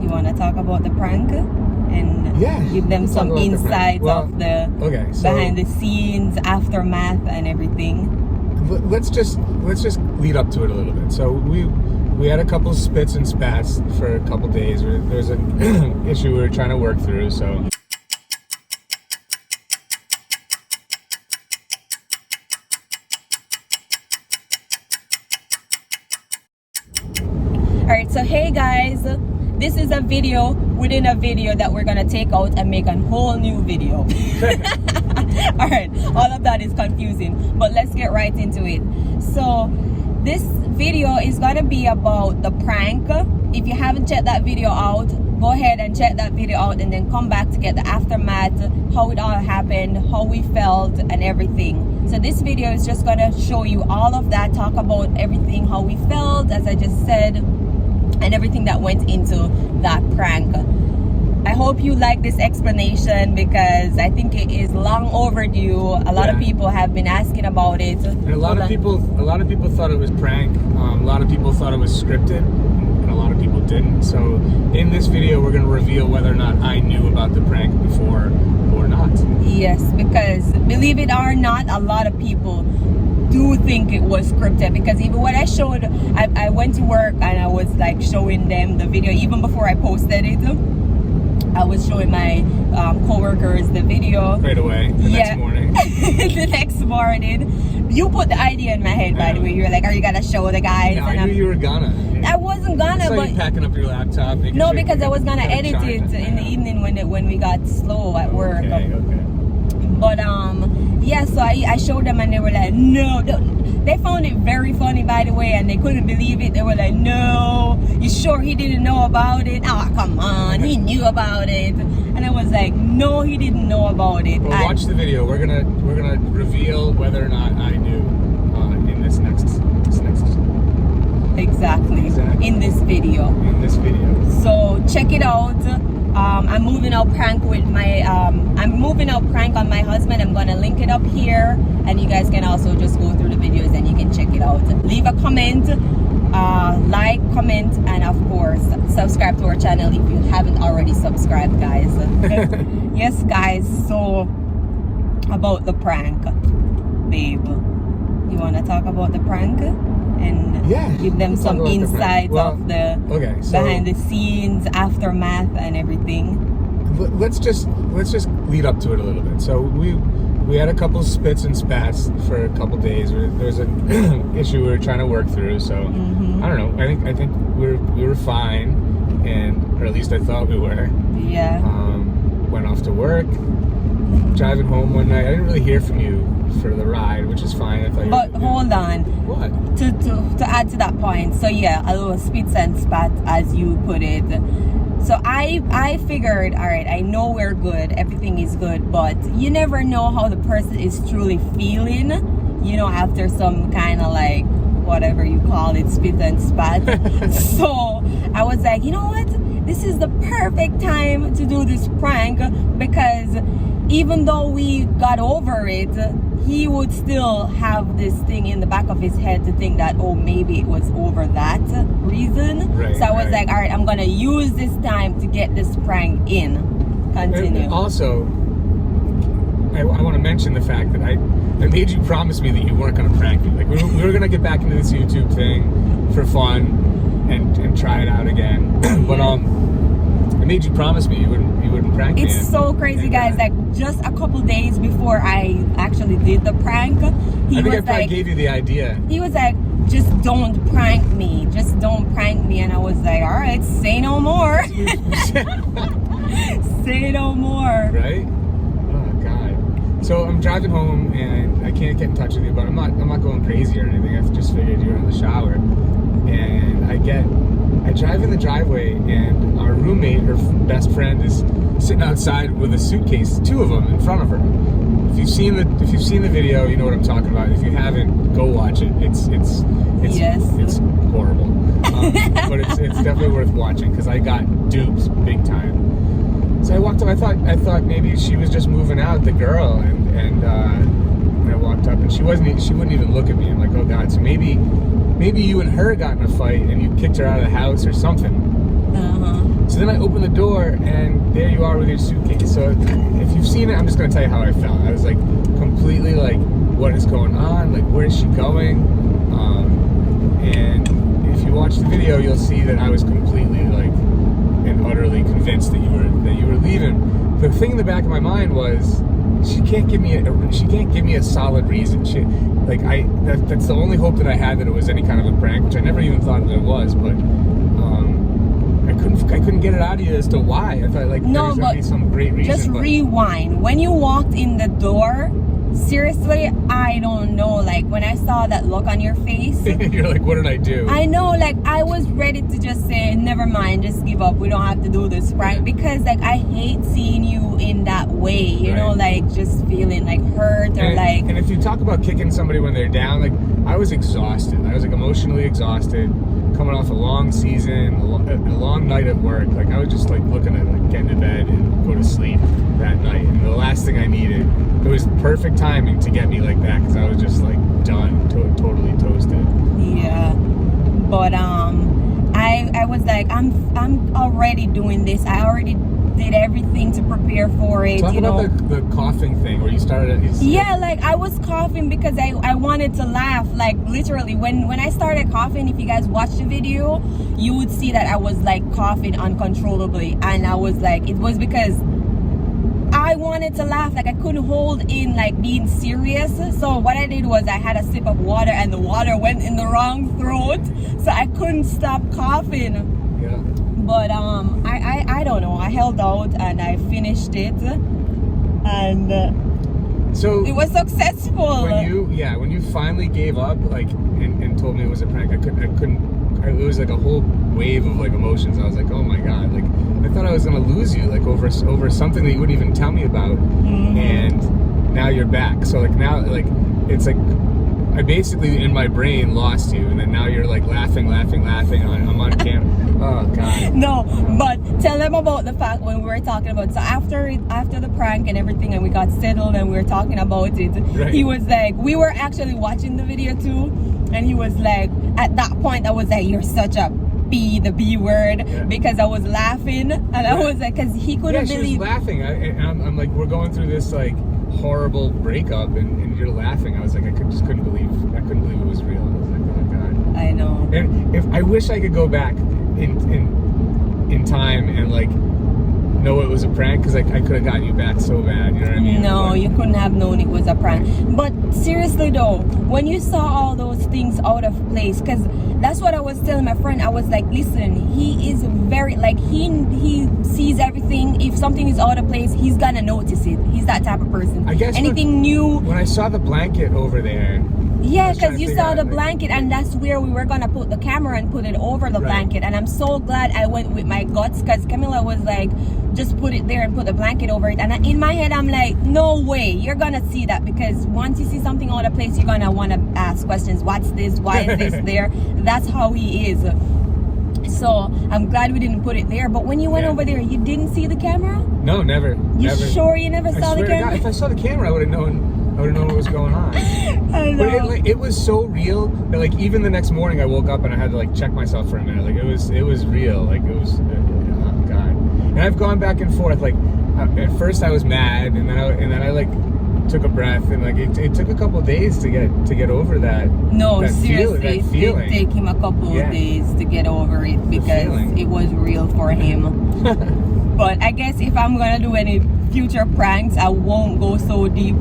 You want to talk about the prank and give them let's talk some about the prank. insights Well, of the okay, so behind the scenes, aftermath, and everything? let's just lead up to it a little bit. So we had a couple spits and spats for a couple days. There's an issue we were trying to work through. So. Alright, so hey guys, this is a video within a video that we're gonna take out and make a whole new video. Alright, all of that is confusing, but let's get right into it. So this video is gonna be about the prank. If you haven't checked that video out, go ahead and check that video out and then come back to get the aftermath, how it all happened, how we felt, and everything. So this video is just gonna show you all of that, talk about everything, how we felt, as I just said, and everything that went into that prank. I hope you like this explanation because I think it is long overdue. A lot of people have been asking about it. And a lot of people thought it was prank. A lot of people thought it was scripted, and a lot of people didn't. So in this video, we're going to reveal whether or not I knew about the prank before or not. Yes, because believe it or not, a lot of people do think it was scripted, because even when I went to work and I was like showing them the video even before I posted it. I was showing my co-workers the video Right away, the next morning. The next morning. You put the idea in my head, by the way. You were like, are you gonna show the guys? Yeah, I knew you were gonna. I wasn't gonna, I saw but you packing up your laptop. no, because I was gonna edit it in the evening when we got slow at work. Okay. But yeah, so I showed them and they were like, no. They found it very funny, by the way, and they couldn't believe it. They were like, no, you sure he didn't know about it? Oh, come on, he knew about it. And I was like, no, he didn't know about it. Well, watch the video. We're gonna reveal whether or not I knew in this next exactly in this video. So check it out. I'm moving out prank with my prank on my husband. I'm gonna link it up here, and you guys can also just go through the videos and you can check it out. Leave a comment, like, comment, and of course subscribe to our channel if you haven't already subscribed, guys. Yes guys, so about the prank, babe, you want to talk about the prank and give them some insights of the behind the scenes, aftermath, and everything? Let's just lead up to it a little bit. So we had a couple spits and spats for a couple days. There's an issue we were trying to work through. So I don't know. I think we were fine, or at least I thought we were. Yeah. Went off to work. Driving home one night, I didn't really hear from you for the ride, which is fine. I thought. But hold on. What? To add to that point. So yeah, a little spits and spat, as you put it. So I figured, all right, I know we're good, everything is good, but you never know how the person is truly feeling, you know, after some kind of like, whatever you call it, spit and spat. So I was like, you know what? This is the perfect time to do this prank, because even though we got over it, he would still have this thing in the back of his head to think that, oh, maybe it was over that reason. Right, so I was like, all right, I'm gonna use this time to get this prank in. Continue. And also, I want to mention the fact that I made you promise me that you weren't going to prank me. Like we were going to get back into this YouTube thing for fun and try it out again. But I made you promise me you wouldn't prank me. It's so crazy, guys. Like just a couple days before I actually did the prank, I gave you the idea. He was like, just don't prank me. Just don't prank me. And I was like, all right, say no more. Say no more. Right? Oh God. So I'm driving home and I can't get in touch with you, but I'm not going crazy or anything. I just figured you were in the shower. And I drive in the driveway and our roommate, her best friend, is sitting outside with a suitcase, two of them in front of her. If you've seen the video, you know what I'm talking about. If you haven't, go watch it. It's horrible, but it's definitely worth watching because I got duped big time. So I walked up. I thought maybe she was just moving out, the girl, and I walked up and she wouldn't even look at me. I'm like, oh God. So maybe you and her got in a fight and you kicked her out of the house or something. Uh-huh. So So then I open the door, and there you are with your suitcase. So if you've seen it, I'm just going to tell you how I felt. I was like completely like, what is going on? Like, where is she going? And if you watch the video, you'll see that I was completely like and utterly convinced that you were leaving. The thing in the back of my mind was, she can't give me a solid reason. That's the only hope that I had, that it was any kind of a prank, which I never even thought that it was. But I couldn't get it out of you as to why. I thought like there was gonna be some great reason. Just rewind. When you walked in the door, seriously, I don't know. Like when I saw that look on your face, you're like, what did I do? I know, like I was ready to just say, never mind, just give up. We don't have to do this, right? Because like I hate seeing you in that way, you know, like just feeling like hurt or like. And if you talk about kicking somebody when they're down, like I was exhausted. I was like emotionally exhausted, coming off a long season, a long night at work. Like I was just like looking at like getting to bed and go to sleep that night. And the last thing I needed, it was perfect timing to get me like that, because I was just like done, totally toasted. Yeah, but I was like, I'm already doing this. I already did everything to prepare for it. Talk about the coughing thing where you started. Yeah, like I was coughing because I wanted to laugh. Like literally, when I started coughing, if you guys watch the video, you would see that I was like coughing uncontrollably, and I was like, it was because I wanted to laugh. Like I couldn't hold in like being serious. So what I did was I had a sip of water, and the water went in the wrong throat, so I couldn't stop coughing. Yeah. But I don't know. I held out and I finished it, and so it was successful. When you finally gave up, like and told me it was a prank, I couldn't. It was like a whole wave of like emotions. I was like, oh my god, like I thought I was gonna lose you, like over something that you wouldn't even tell me about, and now you're back. So like now, like it's like I basically in my brain lost you, and then now you're like laughing. I'm on camera. Oh god. No, but tell them about the fact when we were talking about. So after the prank and everything, and we got settled and we were talking about it. Right. He was like, we were actually watching the video too, and he was like, at that point, I was like, you're such a the B word, because I was laughing, and I was like, because he couldn't believe. She was laughing, I'm like, we're going through this like horrible breakup, and you're laughing. I was like, I couldn't believe it was real. I was like, oh my god. I know. And if I wish I could go back in time and like know it was a prank, because I could have gotten you back so bad, you know what I mean? No, you couldn't have known it was a prank. But seriously though, when you saw all those things out of place, because that's what I was telling my friend, I was like, listen, he is very, like, he sees everything. If something is out of place, he's gonna notice it. He's that type of person. I guess anything new. When I saw the blanket over there, yeah, because you saw the blanket, and that's where we were gonna put the camera and put it over the blanket. And I'm so glad I went with my guts, because Camilla was like, just put it there and put the blanket over it. And in my head, I'm like, no way, you're gonna see that, because once you see something out of place, you're gonna want to ask questions. What's this? Why is this there? That's how he is. So I'm glad we didn't put it there. But when you went over there, you didn't see the camera? No, never. You sure you never saw the camera? God, if I saw the camera, I would have known what was going on. I know. But it was so real that like even the next morning I woke up and I had to like check myself for a minute. Like it was real. Like it was, oh god. And I've gone back and forth. Like at first I was mad, and then I like took a breath, and like it took a couple of days to get over that. No, that seriously, that feeling. It did take him a couple of days to get over it, because it was real for him. But I guess if I'm gonna do any future pranks, I won't go so deep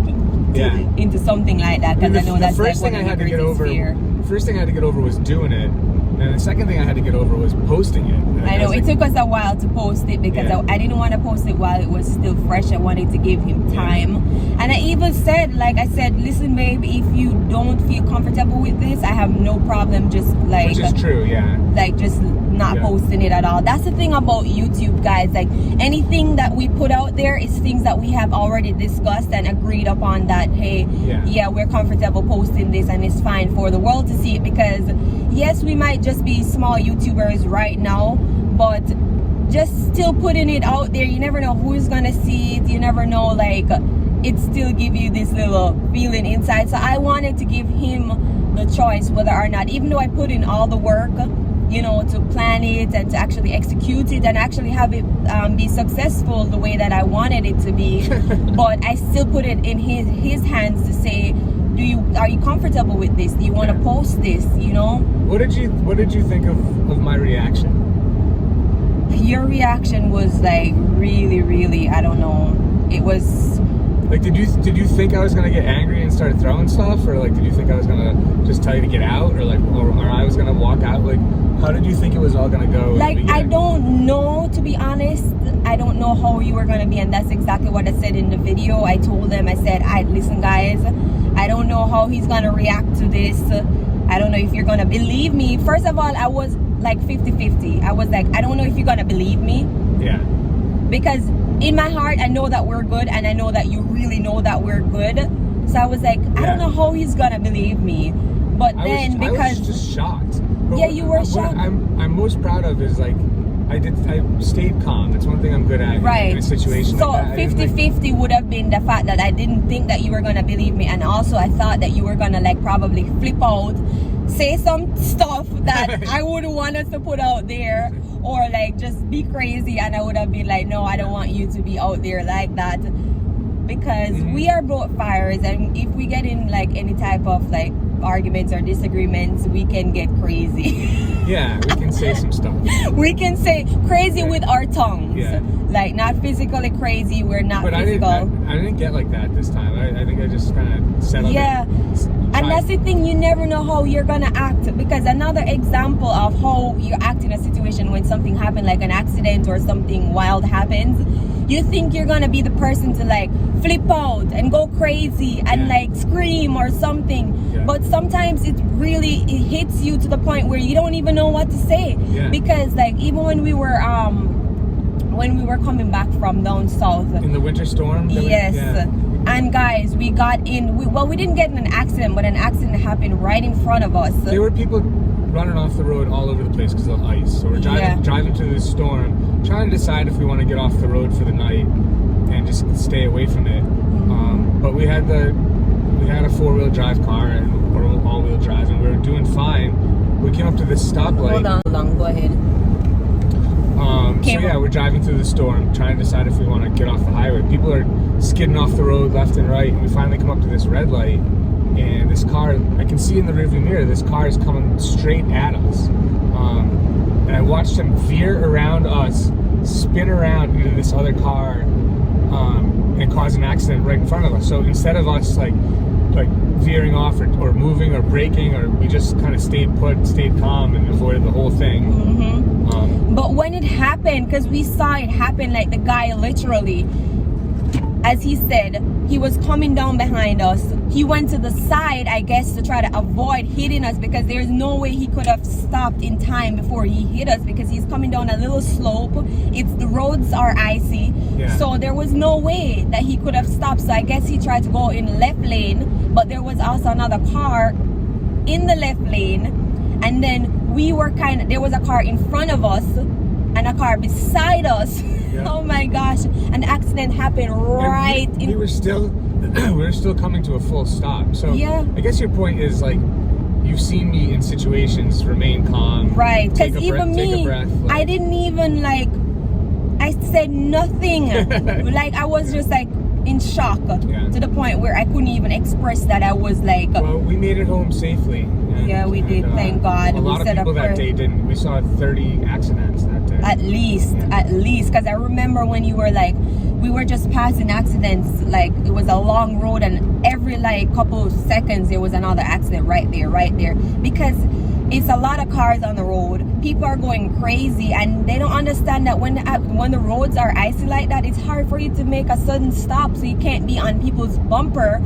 into something like that, because I know that's like one of my greatest fear. First thing I had to get over was doing it, and the second thing I had to get over was posting it. I know, it took us a while to post it, because I didn't want to post it while it was still fresh. I wanted to give him time. And I even said, listen babe, if you don't feel comfortable with this, I have no problem just like, which is true, like just not posting it at all. That's the thing about YouTube, guys. Like anything that we put out there is things that we have already discussed and agreed upon, that hey, we're comfortable posting this, and it's fine for the world to see it, because yes, we might just be small YouTubers right now, but just still putting it out there, you never know who's gonna see it. You never know, like it still give you this little feeling inside. So I wanted to give him the choice whether or not, even though I put in all the work you know, to plan it and to actually execute it and actually have it be successful the way that I wanted it to be. But I still put it in his hands to say, are you comfortable with this? Do you want to post this? You know? What did you think of my reaction? Your reaction was like really, I don't know. It was like, did you think I was gonna get angry and start throwing stuff, or like did you think I was gonna just tell you to get out, or like or I was gonna walk out? Like, how did you think it was all gonna go? Like, I don't know, to be honest. I don't know how you were gonna be, and that's exactly what I said in the video. I told them, I said, listen guys, I don't know how he's gonna react to this. I don't know if you're gonna believe me. First of all, I was like 50-50. I was like, I don't know if you're gonna believe me. Yeah. Because in my heart, I know that we're good, and I know that you really know that we're good. So I was like, I don't know how he's gonna believe me. But then I because was just shocked. But yeah, you were shocked. What I'm most proud of is like I stayed calm. That's one thing I'm good at right. in a situation so like that. 50-50 would have been the fact that I didn't think that you were gonna believe me, and also I thought that you were gonna like probably flip out, say some stuff that I wouldn't want us to put out there, or like just be crazy, and I would have been like, no, I don't want you to be out there like that, because we are both fires, and if we get in like any type of like arguments or disagreements, we can get crazy. Yeah, we can say some stuff. We can say crazy with our tongues. Yeah. Like, not physically crazy, we're not but physical. I didn't get like that this time. I think I just kind of settled it. And that's the thing, you never know how you're gonna act, because another example of how you act in a situation when something happened, like an accident or something wild happens, you think you're gonna be the person to like flip out and go crazy and like scream or something, but sometimes it hits you to the point where you don't even know what to say, because like even when we were coming back from down south in the winter storm, and guys, we got in, we didn't get in an accident, but an accident happened right in front of us. There were people running off the road all over the place because of the ice. So we're driving through this storm, trying to decide if we want to get off the road for the night and just stay away from it. But we had a four-wheel drive car or all-wheel drive, and we were doing fine. We came up to this stoplight. Hold on, go ahead. So yeah, we're driving through the storm, trying to decide if we want to get off the highway. People are skidding off the road left and right, and we finally come up to this red light, and this car, I can see in the rearview mirror, this car is coming straight at us. And I watched him veer around us, spin around into this other car, and cause an accident right in front of us. So instead of us like veering off or moving or braking, or we just kind of stayed calm and avoided the whole thing. But when it happened, because we saw it happen, like the guy literally, as he said, he was coming down behind us. He went to the side, I guess, to try to avoid hitting us, because there's no way he could have stopped in time before he hit us, because he's coming down a little slope. The roads are icy, so there was no way that he could have stopped. So I guess he tried to go in the left lane, but there was also another car in the left lane, and then there was a car in front of us and a car beside us. Oh my gosh, an accident happened right we were still coming to a full stop. So I guess your point is, like, you've seen me in situations remain calm, right? Because even me, I didn't even I said nothing. Like, I was just like in shock to the point where I couldn't even express that I was like. Well, we made it home safely. We did, thank God. A lot of people that day didn't. We saw 30 accidents that day. At least, because I remember when you were like, we were just passing accidents, like it was a long road, and every like couple of seconds there was another accident right there, because it's a lot of cars on the road. People are going crazy, and they don't understand that when the roads are icy like that, it's hard for you to make a sudden stop, so you can't be on people's bumper.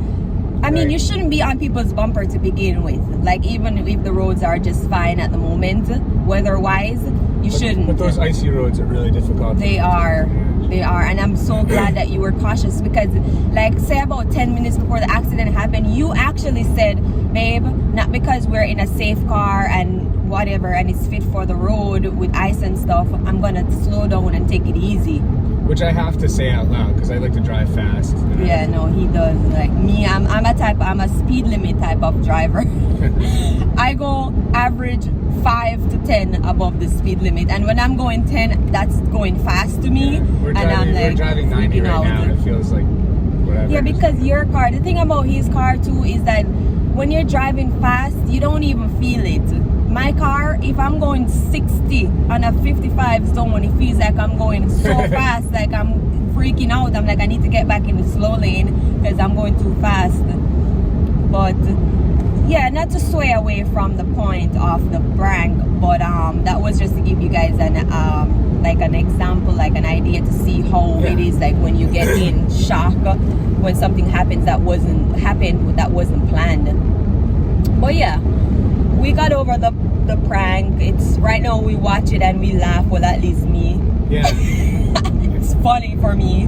I mean, you shouldn't be on people's bumper to begin with. Like, even if the roads are just fine at the moment, weather-wise, you shouldn't. But those icy roads are really difficult. They are, and I'm so glad that you were cautious, because, like, say about 10 minutes before the accident happened, you actually said, babe, not because we're in a safe car and whatever, and it's fit for the road with ice and stuff, I'm gonna slow down and take it easy. Which I have to say out loud, because I like to drive fast. Yeah, no, he does. Like me, I'm a speed limit type of driver. I go average 5 to 10 above the speed limit, and when I'm going 10, that's going fast to me. We're driving 90 freaking right out. now, and it feels like whatever. Yeah, because your car, the thing about his car too is that when you're driving fast, you don't even feel it. My car, if I'm going 60 on a 55 zone, it feels like I'm going so fast, like I'm freaking out. I'm like, I need to get back in the slow lane because I'm going too fast. But yeah, not to sway away from the point of the prank, but that was just to give you guys an like an example, like an idea to see how it is like when you get in shock when something happens that wasn't planned. But yeah, we got over the prank. It's right now we watch it and we laugh. Well, at least me. Yeah. It's funny for me.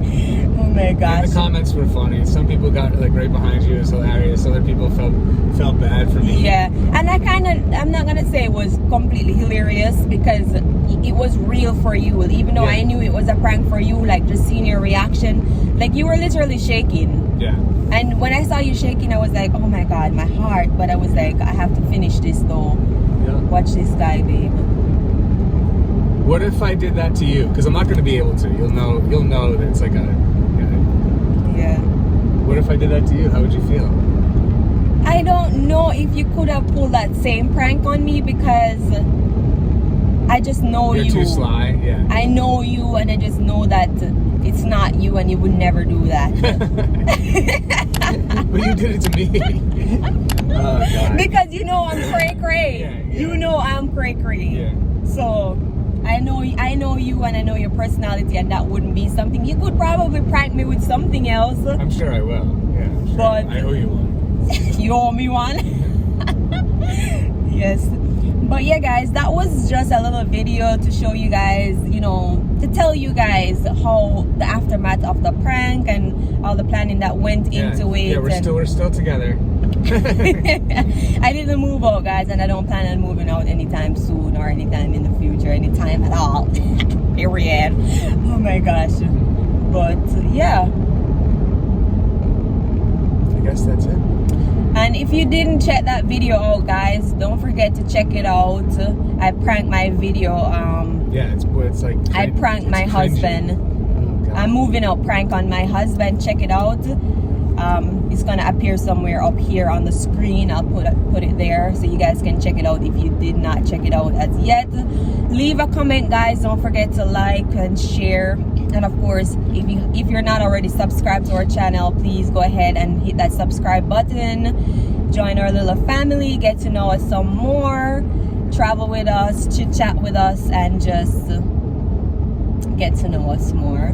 Oh my gosh. And the comments were funny. Some people got like right behind you. It was hilarious. Other people felt bad for me. Yeah, and I'm not gonna say it was completely hilarious because it was real for you. Even though I knew it was a prank for you, like just seeing your reaction, like you were literally shaking. Yeah. And when I saw you shaking, I was like, oh my God, my heart. But I was like, I have to finish this though. Yeah. Watch this guy, babe. What if I did that to you? Because I'm not going to be able to. You'll know that it's like a. Yeah. What if I did that to you? How would you feel? I don't know if you could have pulled that same prank on me because I just know You're too sly. Yeah. I know you, and I just know that it's not you, and you would never do that. But you did it to me. Oh God. Because you know I'm cray-cray. Yeah. You know I'm cray-cray. Yeah. So I know you, and I know your personality, and that wouldn't be something. You could probably prank me with something else. I'm sure I will. Yeah. I'm sure. But I owe you one. You owe me one. Yes. But yeah, guys, that was just a little video to show you guys, to tell you guys how the aftermath of the prank and all the planning that went into it. Yeah, we're still together. I didn't move out, guys, and I don't plan on moving out anytime soon or anytime in the future, anytime at all. Period. Oh my gosh. But yeah. I guess that's it. And if you didn't check that video out, guys, don't forget to check it out. I pranked my video. Yeah, it's like. I pranked my husband. Oh, God. I'm moving out prank on my husband. Check it out. It's gonna appear somewhere up here on the screen. I'll put it there so you guys can check it out if you did not check it out as yet. Leave a comment, guys. Don't forget to like and share. And of course, if you're not already subscribed to our channel, please go ahead and hit that subscribe button. Join our little family. Get to know us some more. Travel with us, chit chat with us, and just get to know us more.